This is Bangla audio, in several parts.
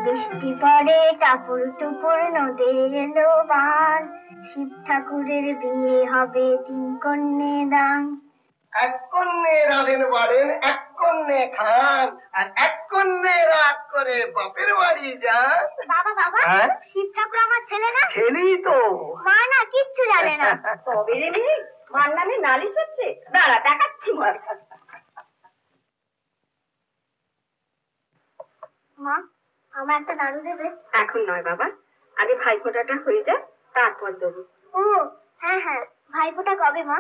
বৃষ্টি পড়ে টাপুর টুপুর নদীর এলো বান, শিব ঠাকুরের বিয়ে হবে 3 কন্যে দান। 1 কন্যে রাঁধেন বাড়েন, 1 কন্যে খান, আর 1 কন্যে রাগ করে বাপের বাড়ি যান। বাবা বাবা, শিব ঠাকুর আমার ছেলে না? ছেলেই তো। মা না কিচ্ছু জানে না। তবে রে মেয়ে, মার নামে নালিশ হচ্ছে, দাঁড়া দেখাচ্ছি। মা, আমার একটা নাড়ু দেবে? এখন নয় বাবা, আগে ভাইফোঁটাটা হয়ে যাক, তারপর দেবো। ও হ্যাঁ হ্যাঁ, ভাইফোঁটা কবে মা?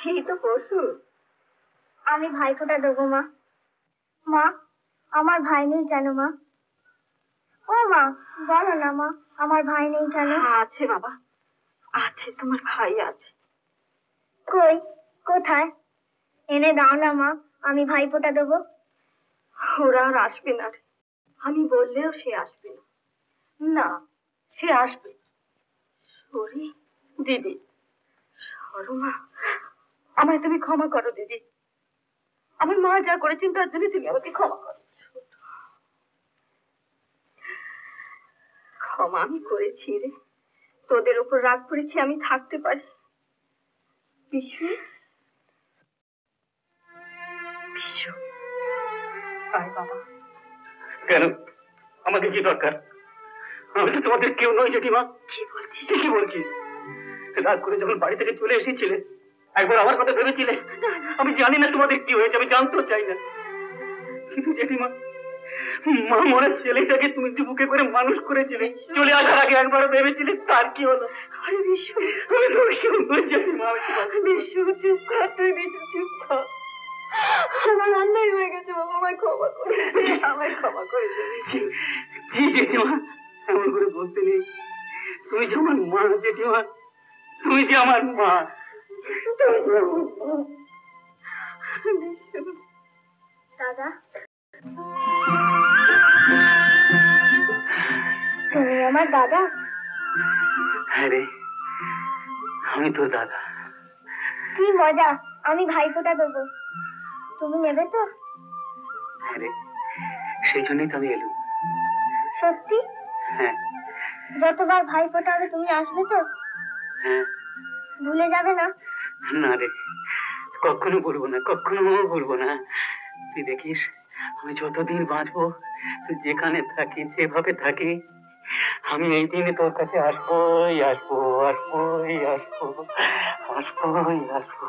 এই তো পরশু। আমি ভাইফোঁটা দেবো মা। মা, আমার ভাই নেই কেন মা? ও মা, বলো না মা, আমার ভাই নেই কেন? আছে বাবা, আছে, তোমার ভাই আছে। কই, কোথায়? এনে দাও না মা, আমি ভাইফোঁটা দেবো। ওরা আর আসবে না রে, আমি বললেও সে আসবে না। না, সে আসবে। সরি দিদি, সরমা, আমায় তুমি ক্ষমা করো দিদি। আমার মা যা করেছেন তার জন্য তুমি আমাকে ক্ষমা করো। ক্ষমা আমি করেছি রে, তোদের উপর রাগ করেছি আমি থাকতে পারি। বিশু, বিশু, আয় বাবা। কেন? আমাকে কি দরকার? আমি তো তোমাদের কেউ নই জেঠিমা। কি বলছিস? কি বলছিস? রাগ করে যখন বাড়ি থেকে চলে এসেছিলে, একবার আমার কথা ভেবেছিলে? আমি জানি না তোমাদের কি হয়েছে, আমি জানতেও চাই না। কিন্তু জেঠিমা, মা মরা ছেলেটাকে তুমি যে বুকে করে মানুষ করেছিলে, চলে আসার আগে একবারও ভেবেছিলে তার কি হলো? আরে বিশু, আমি তো কেউ নই জেঠিমা। বিশু চুপ কর, তুই বিশু চুপ কর। আমার অন্যায় হয়ে গেছে বাবা, আমায় ক্ষমা করে দে, আমায় ক্ষমা করে দে। জি জেঠিমা, এমন করে বলতে নেই। তুমি যে আমার মা জেঠিমা, তুমি যে আমার মা। দাদা, তুমি আমার দাদা? হ্যাঁ রে, আমি তোর দাদা। কি মজা, আমি ভাইফোঁটা দেবো, তুমি নেবে তো? হ্যাঁ রে, সেই জন্যই তো আমি এলুম। সত্যি? হ্যাঁ। যতবার ভাইফোঁটা হবে তুমি আসবে তো? হ্যাঁ। ভুলে যাবে না? না রে, কখনো বলবো না, কখনো বলবো না। তুই দেখিস, আমি যতদিন বাঁচবো, তুই যেখানে থাকি, যেভাবে থাকি, আমি এই দিনে তোর কাছে আসবোই আসবো, আসবোই আসবো, আসবোই আসবো।